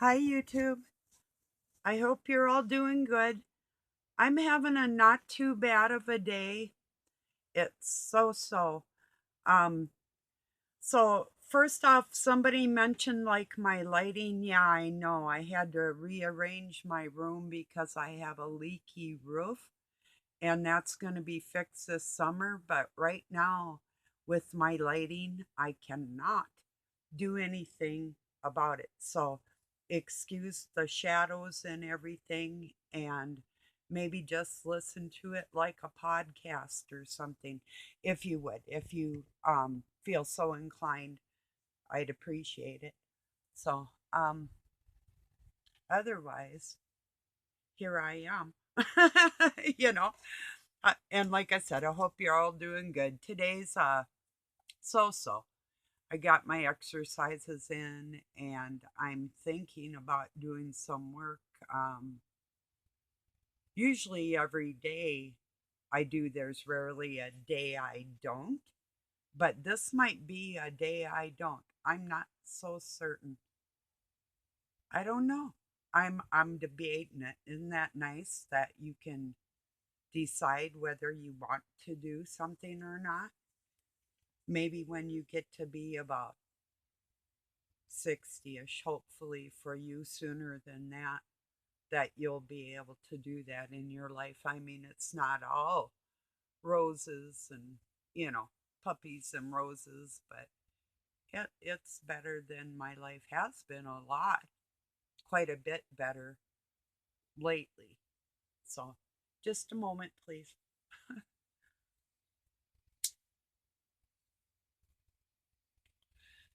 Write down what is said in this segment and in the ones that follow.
Hi, YouTube. I hope you're all doing good. I'm having a not too bad of a day. It's so. Um, so first off, somebody mentioned like my lighting. Yeah, I know. I had to rearrange my room because I have a leaky roof, and that's going to be fixed this summer. But right now, with my lighting, I cannot do anything about it. So, excuse the shadows and everything, and maybe just listen to it like a podcast or something, if you would. If you feel so inclined, I'd appreciate it. So, otherwise, here I am. you know, and like I said, I hope you're all doing good. Today's so. I got my exercises in and I'm thinking about doing some work. Um, Usually every day I do, there's rarely a day I don't, but this might be a day I don't. I'm not so certain. I don't know. I'm debating it. Isn't that nice that you can decide whether you want to do something or not? Maybe when you get to be about 60ish, hopefully for you sooner than that you'll be able to do that in your life. I mean, it's not all roses and, puppies and roses, but it's better than my life has been a lot, quite a bit better lately. So, just a moment, please.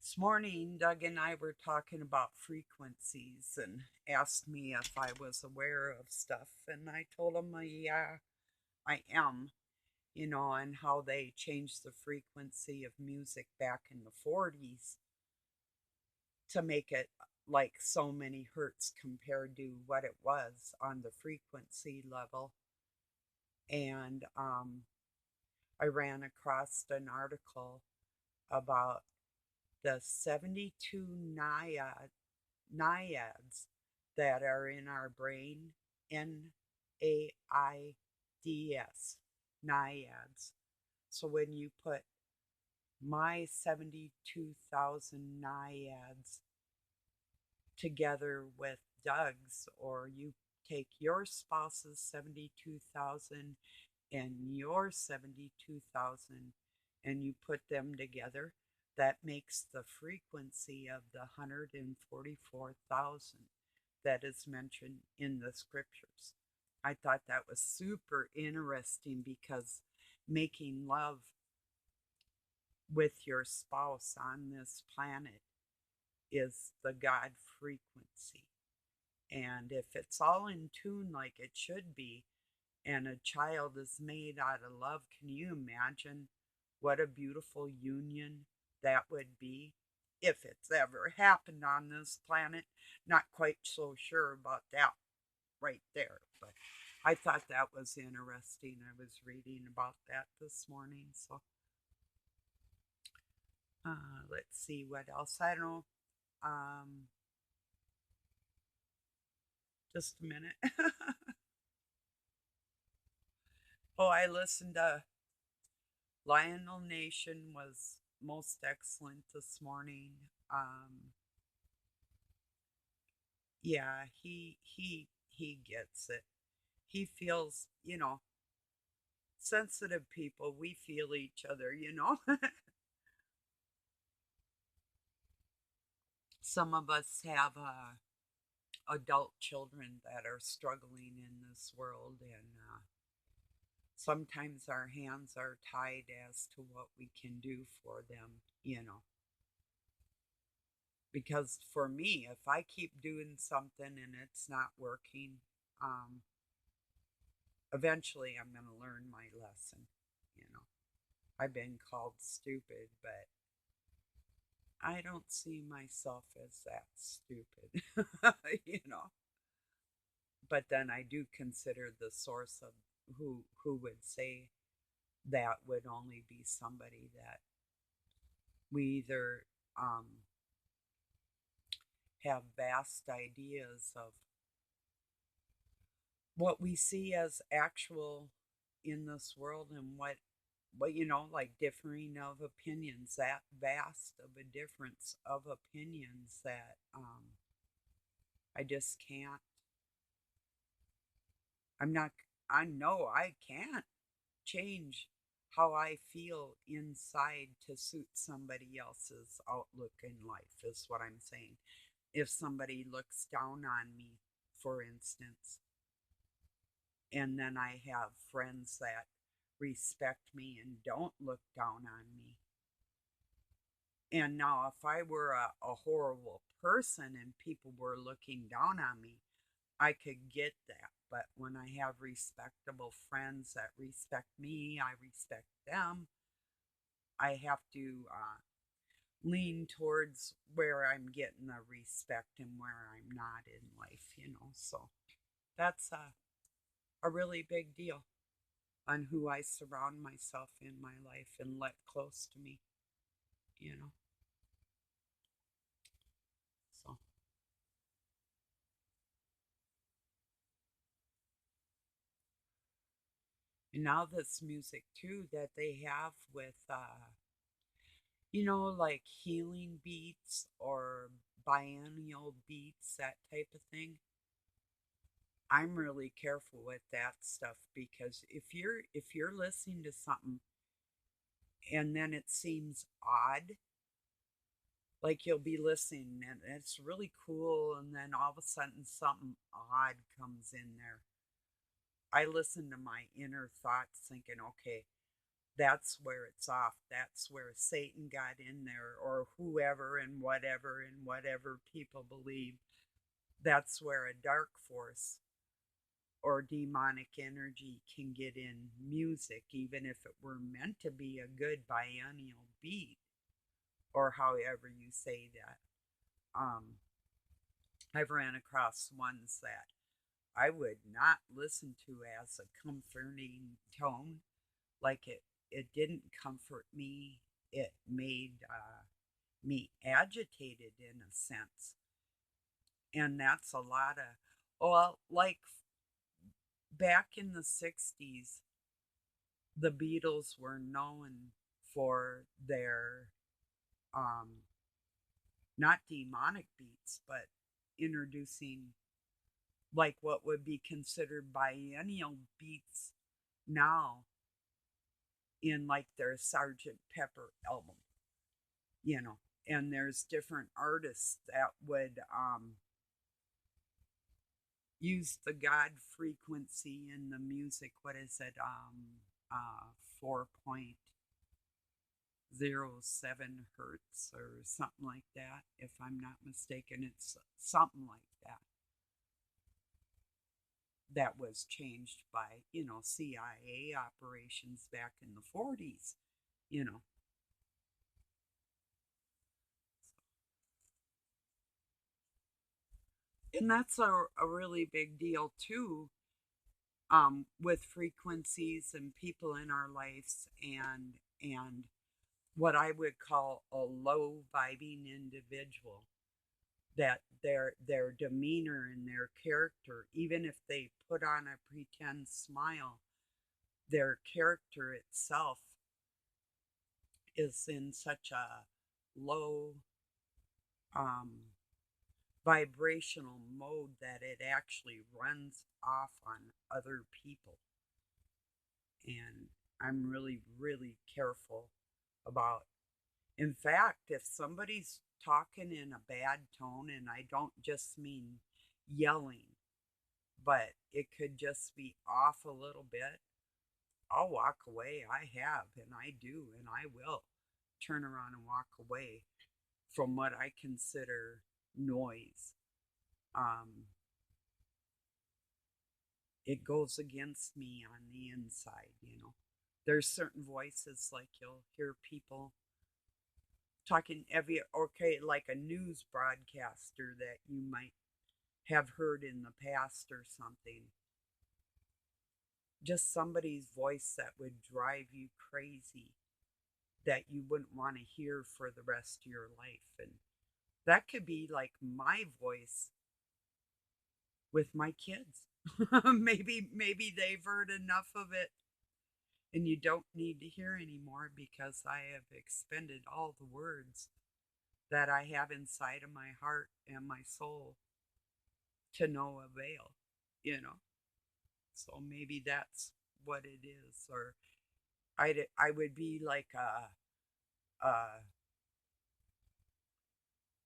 This morning, Doug and I were talking about frequencies and asked me if I was aware of stuff. And I told him, yeah, I am, and how they changed the frequency of music back in the 40s to make it like so many hertz compared to what it was on the frequency level. And I ran across an article about the 72 naiads that are in our brain. Naids, naiads. So when you put my 72,000 naiads together with Doug's, or you take your spouse's 72,000 and your 72,000 and you put them together, that makes the frequency of the 144,000 that is mentioned in the scriptures. I thought that was super interesting because making love with your spouse on this planet is the God frequency. And if it's all in tune like it should be, and a child is made out of love, can you imagine what a beautiful union that would be if it's ever happened on this planet? Not quite so sure about that right there, but I thought that was interesting. I was reading about that this morning. So let's see what else. I don't know. Um, just a minute. Oh, I listened to Lionel Nation was most excellent this morning. Um, yeah, he gets it. He feels, sensitive people. We feel each other. Some of us have adult children that are struggling in this world, and sometimes our hands are tied as to what we can do for them. Because for me, if I keep doing something and it's not working, um, eventually I'm going to learn my lesson. You know, I've been called stupid, but I don't see myself as that stupid. you know. But then I do consider the source of who would say that would only be somebody that we either um, have vast ideas of what we see as actual in this world, and what like differing of opinions, that vast of a difference of opinions that I just can't. I'm not. I know I can't change how I feel inside to suit somebody else's outlook in life, is what I'm saying. If somebody looks down on me, for instance, and then I have friends that respect me and don't look down on me. And now, if I were a horrible person and people were looking down on me, I could get that. But when I have respectable friends that respect me, I respect them, I have to lean towards where I'm getting the respect and where I'm not in life. So that's a really big deal on who I surround myself in my life and let close to me, you know. So, and now this music too that they have with, like healing beats or biennial beats, that type of thing. I'm really careful with that stuff because if you're listening to something and then it seems odd, like you'll be listening and it's really cool, and then all of a sudden something odd comes in there. I listen to my inner thoughts thinking, okay, that's where it's off. That's where Satan got in there, or whoever and whatever people believe. That's where a dark force or demonic energy can get in music, even if it were meant to be a good biennial beat, or however you say that. I've ran across ones that I would not listen to as a comforting tone. Like it didn't comfort me. It made me agitated in a sense. And that's a lot of, well, like back in the 60s, the Beatles were known for their, um, not demonic beats, but introducing like what would be considered biennial beats now in like their Sergeant Pepper album, you know. And there's different artists that would use the God frequency in the music. What is it? 4.07 hertz or something like that. If I'm not mistaken, it's something like that. That was changed by, CIA operations back in the 40s, you know. And that's a really big deal too, with frequencies and people in our lives, and what I would call a low vibing individual, that their demeanor and their character, even if they put on a pretend smile, their character itself is in such a low um, vibrational mode that it actually runs off on other people. And I'm really, really careful about, in fact, if somebody's talking in a bad tone, and I don't just mean yelling, but it could just be off a little bit, I'll walk away. I have, and I do, and I will turn around and walk away from what I consider noise. Um, it goes against me on the inside. There's certain voices, like you'll hear people talking every, okay, like a news broadcaster that you might have heard in the past or something. Just somebody's voice that would drive you crazy, that you wouldn't want to hear for the rest of your life. And That could be like my voice with my kids. Maybe they've heard enough of it and you don't need to hear anymore because I have expended all the words that I have inside of my heart and my soul to no avail, you know? So maybe that's what it is. Or I would be like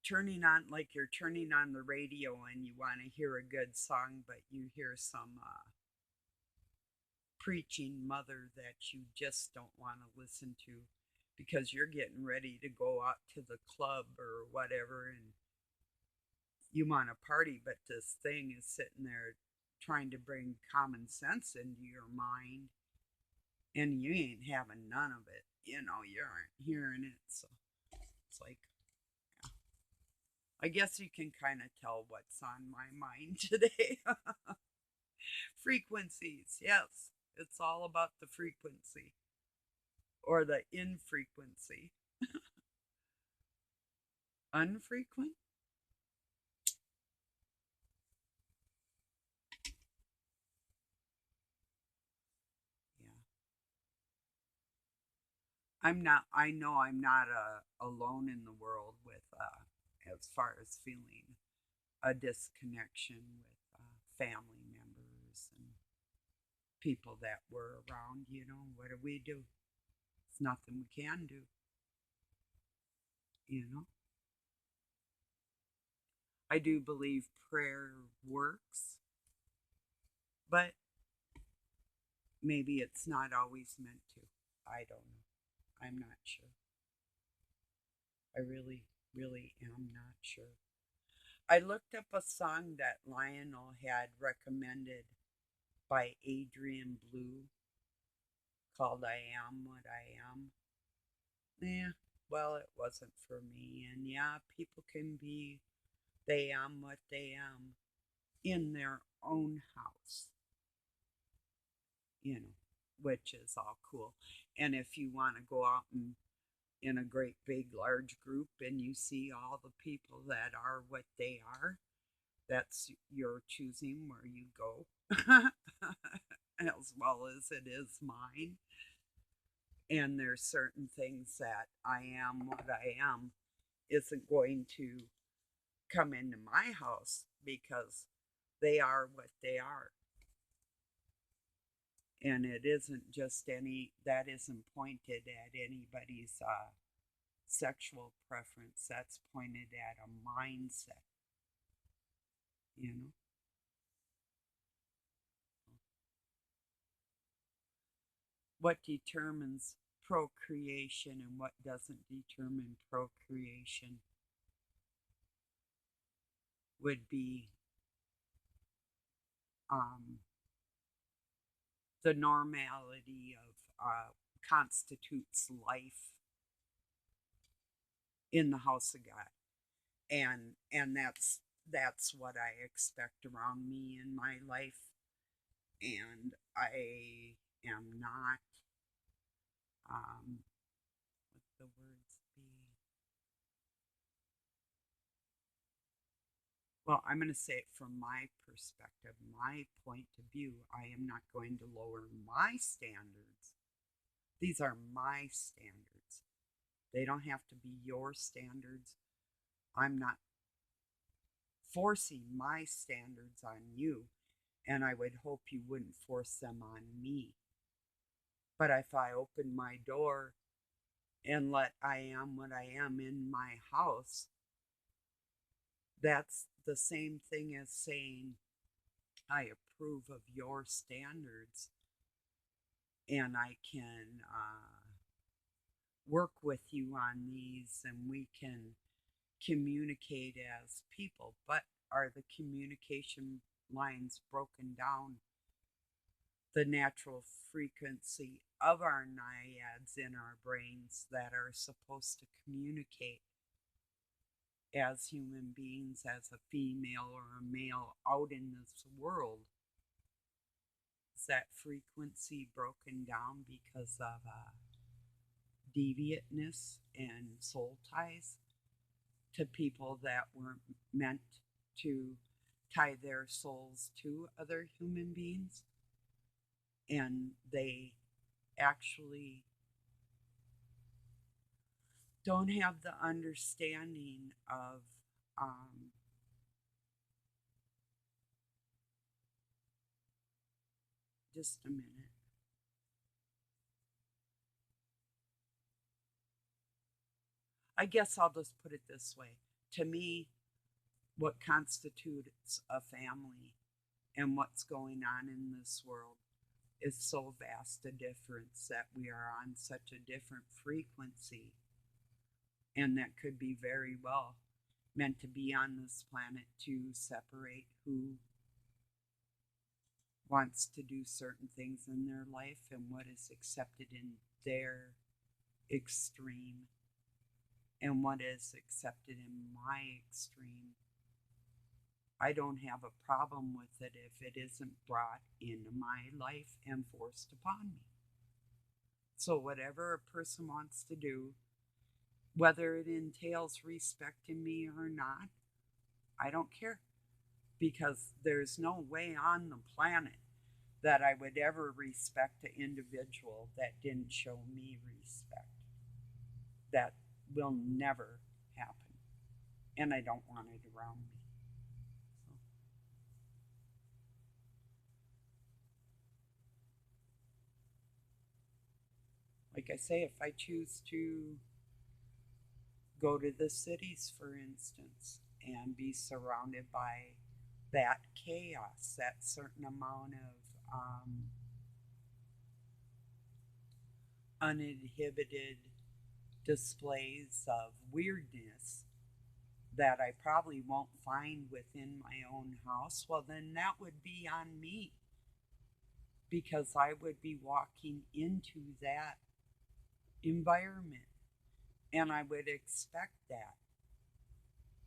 turning on, like you're turning on the radio and you want to hear a good song, but you hear some preaching mother that you just don't want to listen to because you're getting ready to go out to the club or whatever and you want to party, but this thing is sitting there trying to bring common sense into your mind and you ain't having none of it. You aren't hearing it. So it's like, I guess you can kind of tell what's on my mind today. Frequencies, yes. It's all about the frequency or the infrequency. Unfrequent? Yeah. I know I'm not alone in the world with, as far as feeling a disconnection with family members and people that were around. What do we do? It's nothing we can do, you know? I do believe prayer works, but maybe it's not always meant to. I don't know. I'm not sure. I really, really am not sure. I looked up a song that Lionel had recommended by Adrian Blue called I Am What I Am. Yeah, well, it wasn't for me. And yeah, people can be, they am what they am in their own house, you know, which is all cool. And if you want to go out and in a great big large group and you see all the people that are what they are, that's your choosing where you go, as well as it is mine. And there's certain things that I am what I am isn't going to come into my house because they are what they are. And it isn't just that isn't pointed at anybody's sexual preference. That's pointed at a mindset, you know? What determines procreation and what doesn't determine procreation would be um, the normality of constitutes life in the house of God, and that's what I expect around me in my life, and I am not what the words be. Well, I'm going to say it from my perspective, my point of view. I am not going to lower my standards. These are my standards. They don't have to be your standards. I'm not forcing my standards on you, and I would hope you wouldn't force them on me. But if I open my door and let I am what I am in my house, that's the same thing as saying I approve of your standards and I can work with you on these and we can communicate as people. But are the communication lines broken down? The natural frequency of our naiads in our brains that are supposed to communicate as human beings, as a female or a male out in this world. Is that frequency broken down because of deviantness and soul ties? to people that weren't meant to tie their souls to other human beings, and they actually don't have the understanding of um, just a minute. I guess I'll just put it this way. To me, what constitutes a family and what's going on in this world is so vast a difference that we are on such a different frequency, and that could be very well meant to be on this planet to separate who wants to do certain things in their life and what is accepted in their extreme and what is accepted in my extreme. I don't have a problem with it if it isn't brought into my life and forced upon me. So, whatever a person wants to do, whether it entails respecting me or not, I don't care, because there's no way on the planet that I would ever respect an individual that didn't show me respect. That will never happen, and I don't want it around me. So, like I say, if I choose to go to the cities, for instance, and be surrounded by that chaos, that certain amount of uninhibited displays of weirdness that I probably won't find within my own house, well, then that would be on me, because I would be walking into that environment and I would expect that.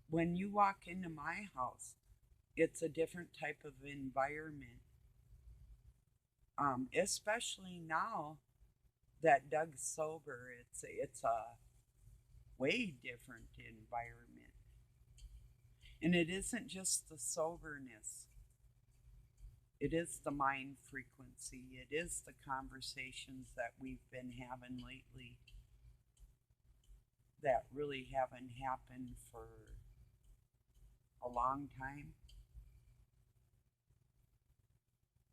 When you walk into my house, it's a different type of environment, especially now that Doug's sober. It's a way different environment, and it isn't just the soberness. It is the mind frequency. It is the conversations that we've been having lately that really haven't happened for a long time,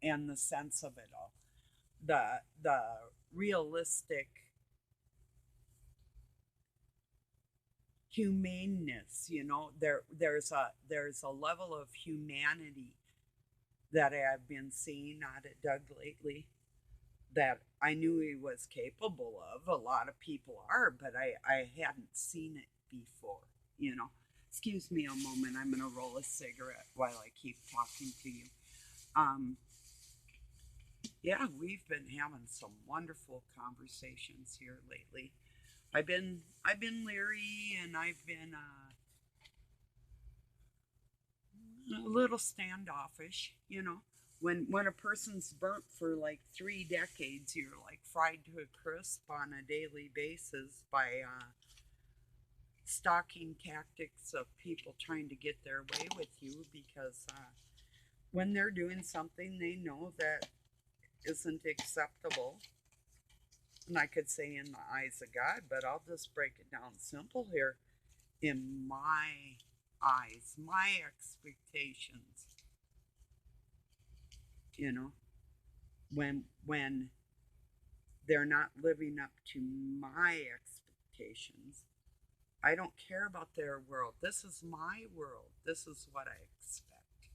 and the sense of it all. The realistic humaneness, there's a level of humanity that I've been seeing out of Doug lately that I knew he was capable of. A lot of people are, but I hadn't seen it before. Excuse me a moment. I'm going to roll a cigarette while I keep talking to you. Um, yeah, we've been having some wonderful conversations here lately. I've been leery, and I've been a little standoffish. When a person's burnt for like 3 decades, you're like fried to a crisp on a daily basis by stalking tactics of people trying to get their way with you, because when they're doing something they know that isn't acceptable, and I could say in the eyes of God, but I'll just break it down simple here. In my eyes, my expectations, you know, when they're not living up to my expectations, I don't care about their world. This is my world. This is what I expect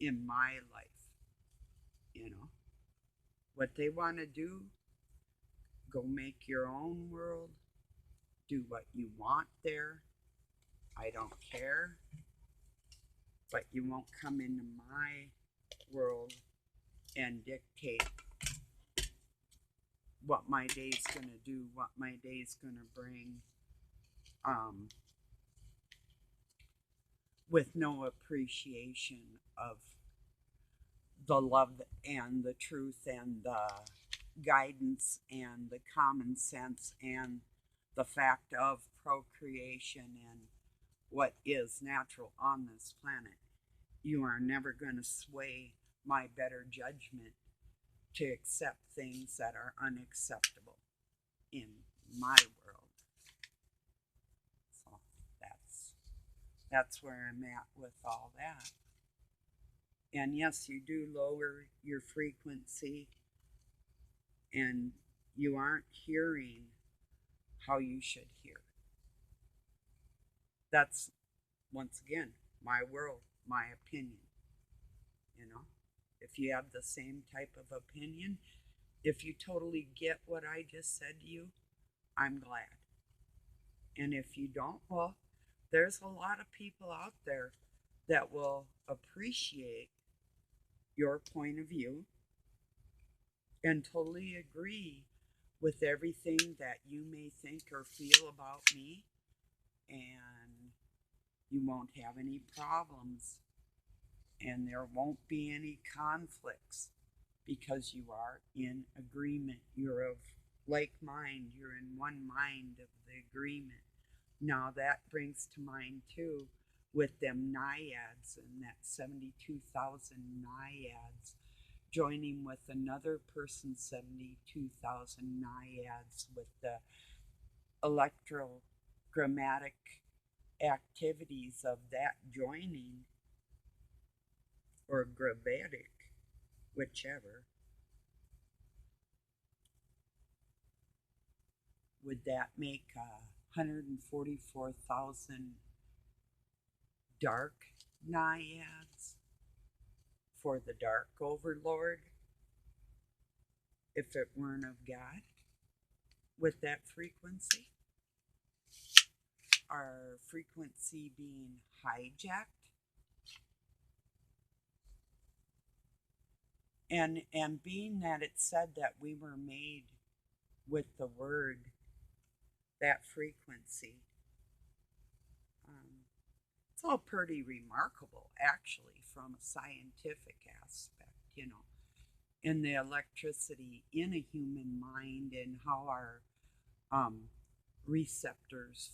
in my life. You know, what they want to do, go make your own world, do what you want there. I don't care, but you won't come into my world and dictate what my day's going to do, what my day's going to bring, um, with no appreciation of the love and the truth and the guidance and the common sense and the fact of procreation and what is natural on this planet. You are never going to sway my better judgment to accept things that are unacceptable in my world. So that's where I'm at with all that. And yes, you do lower your frequency and you aren't hearing how you should hear. That's, once again, my world, my opinion. You know, if you have the same type of opinion, if you totally get what I just said to you, I'm glad. And if you don't, well, there's a lot of people out there that will appreciate your point of view and totally agree with everything that you may think or feel about me, and you won't have any problems and there won't be any conflicts because you are in agreement. You're of like mind, you're in one mind of the agreement. Now that brings to mind too with them Niads and that 72,000 Niads joining with another person's 72,000 Niads with the electrogrammatic activities of that joining, or gravatic, whichever. Would that make 144,000 dark Niads for the dark overlord if it weren't of God with that frequency? Our frequency being hijacked? And being that it said that we were made with the word, that frequency, it's all pretty remarkable, actually, from a scientific aspect, you know, in the electricity in a human mind and how our receptors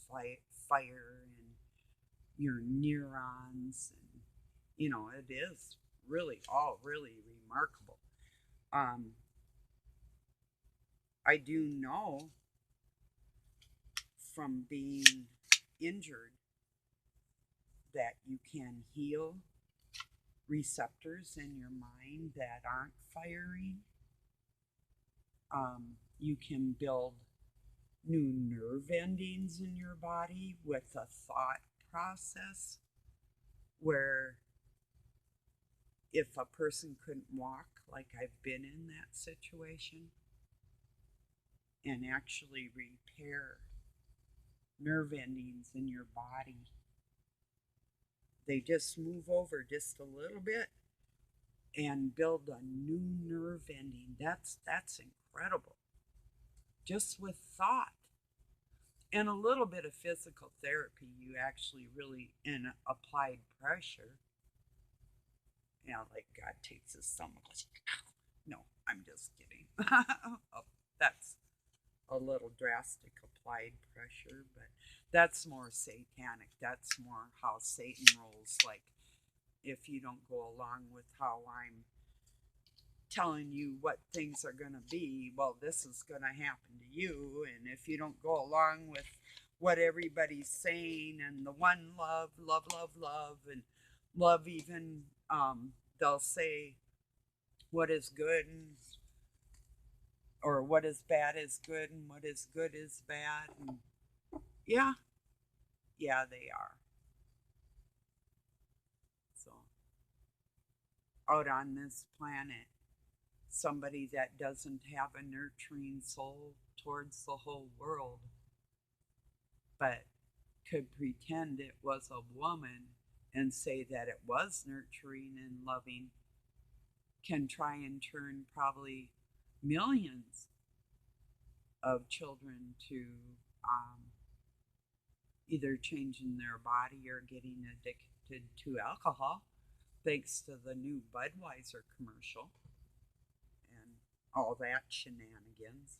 fire and your neurons, and you know, it is really all really remarkable. I do know from being injured that you can heal receptors in your mind that aren't firing. You can build new nerve endings in your body with a thought process where if a person couldn't walk, like I've been in that situation, and actually repair nerve endings in your body, they just move over just a little bit and build a new nerve ending. That's incredible. Just with thought and a little bit of physical therapy, you actually really in applied pressure. You know, like God takes his thumb and goes, no, I'm just kidding. Oh, that's a little drastic applied pressure, but that's more satanic. That's more how Satan rolls. Like, if you don't go along with how I'm telling you what things are going to be, well, this is going to happen to you. And if you don't go along with what everybody's saying and the one love, love, love, love, and love even, they'll say what is good and, or what is bad is good and what is good is bad. And yeah, they are. So out on this planet, somebody that doesn't have a nurturing soul towards the whole world, but could pretend it was a woman and say that it was nurturing and loving, can try and turn probably millions of children to either changing their body or getting addicted to alcohol, thanks to the new Budweiser commercial and all that shenanigans.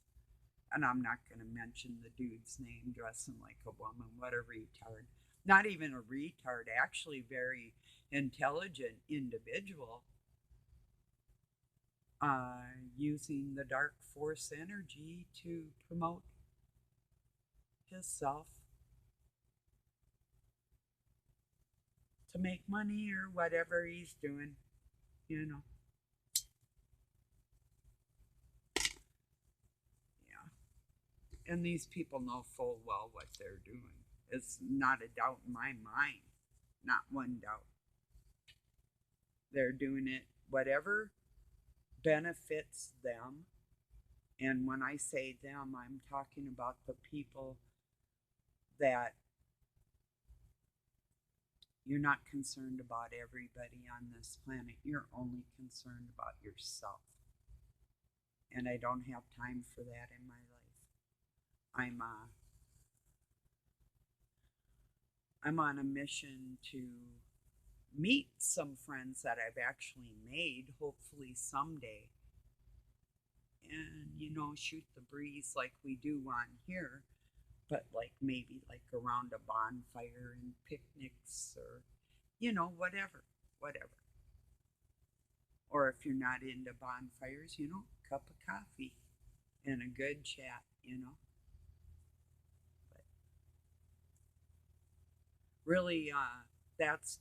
And I'm not going to mention the dude's name dressing like a woman. What a retard. not even a retard, actually very intelligent individual, using the dark force energy to promote himself, to make money or whatever he's doing, you know. Yeah. And these people know full well what they're doing. It's not a doubt in my mind. Not one doubt. They're doing it whatever benefits them. And when I say them, I'm talking about the people that you're not concerned about everybody on this planet. You're only concerned about yourself. And I don't have time for that in my life. I'm I'm on a mission to meet some friends that I've actually made, hopefully someday, and shoot the breeze like we do on here, but like maybe like around a bonfire and picnics or whatever, whatever. Or if you're not into bonfires, cup of coffee and a good chat. But really, that's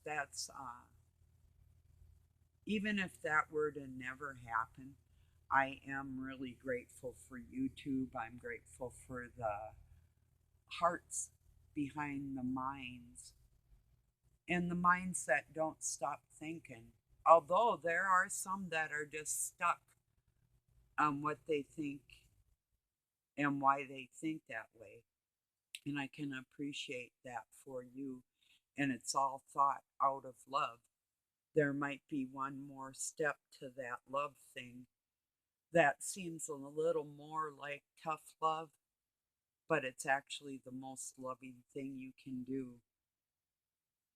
even if that were to never happen, I am really grateful for YouTube. I'm grateful for the hearts behind the minds and the minds that don't stop thinking. Although there are some that are just stuck on what they think and why they think that way. And I can appreciate that for you. And it's all thought out of love. There might be one more step to that love thing that seems a little more like tough love, but it's actually the most loving thing you can do.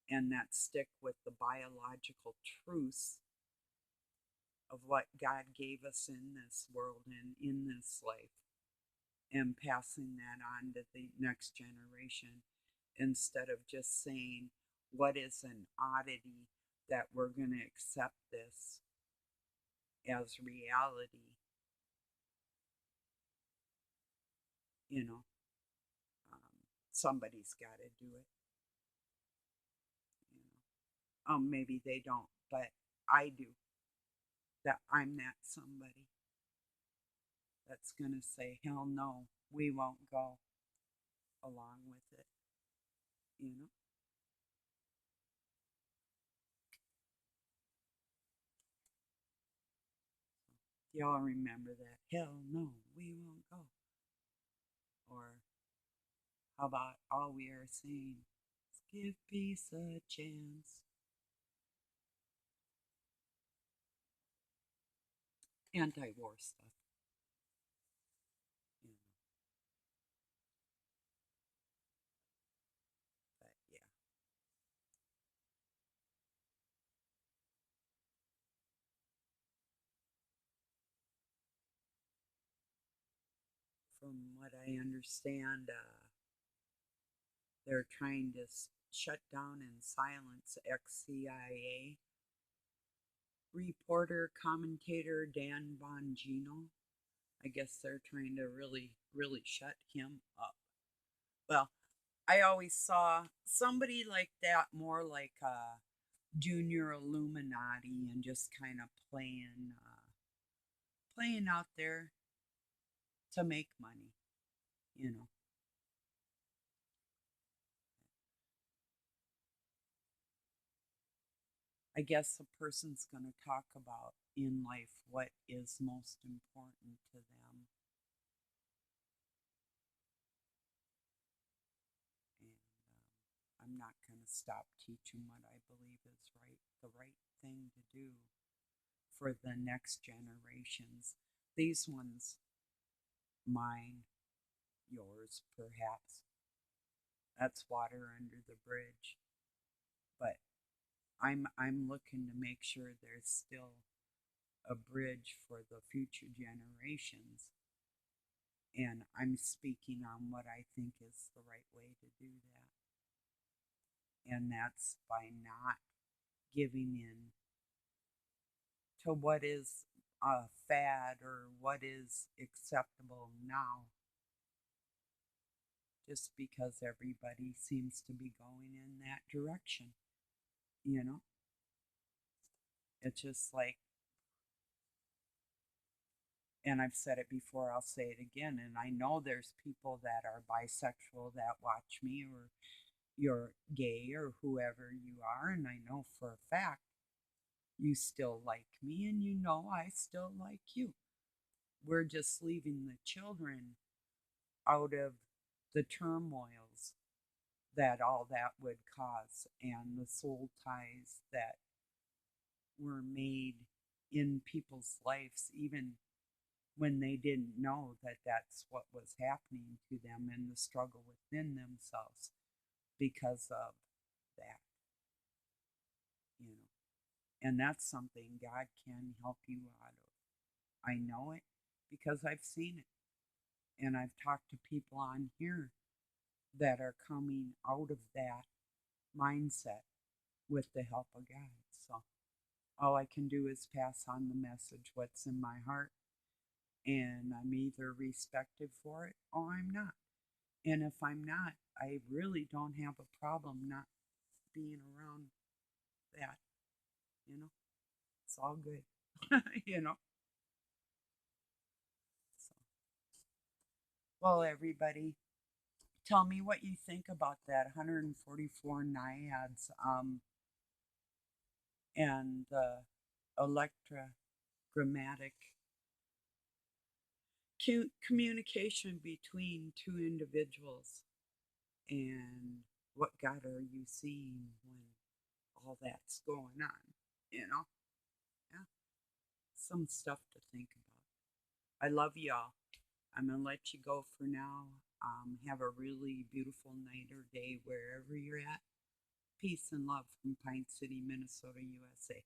And that stick with the biological truths of what God gave us in this world and in this life, and passing that on to the next generation instead of just saying, what is an oddity that we're going to accept this as reality? You know, somebody's got to do it. Maybe they don't, but I do. That I'm that somebody that's going to say, hell no, we won't go along with it. You know, y'all remember that? Hell no, we won't go. Or how about all we are saying is give peace a chance? Anti-war stuff. You know, but yeah, from what I understand, they're trying to shut down and silence ex-CIA reporter commentator Dan Bongino. I guess they're trying to really, really shut him up. Well, I always saw somebody like that more like a junior Illuminati and just kind of playing out there to make money, you know. I guess a person's going to talk about in life what is most important to them. And I'm not going to stop teaching what I believe is right, the right thing to do for the next generations. These ones, mine, yours, perhaps. That's water under the bridge. But I'm looking to make sure there's still a bridge for the future generations. And I'm speaking on what I think is the right way to do that. And that's by not giving in to what is a fad or what is acceptable now, just because everybody seems to be going in that direction. You know, it's just like, and I've said it before, I'll say it again, and I know there's people that are bisexual that watch me, or you're gay or whoever you are, and I know for a fact you still like me, and you know I still like you. We're just leaving the children out of the turmoils that all that would cause, and the soul ties that were made in people's lives, even when they didn't know that that's what was happening to them, and the struggle within themselves because of that, you know. And that's something God can help you out of. I know it because I've seen it. And I've talked to people on here that are coming out of that mindset with the help of God. So all I can do is pass on the message, what's in my heart, and I'm either respected for it or I'm not. And if I'm not, I really don't have a problem not being around that, you know. It's all good, you know. So, well, everybody, tell me what you think about that 144 Niads and the electrogrammatic communication between two individuals, and what God are you seeing when all that's going on, you know? Yeah, some stuff to think about. I love y'all. I'm going to let you go for now. Have a really beautiful night or day wherever you're at. Peace and love from Pine City, Minnesota, USA.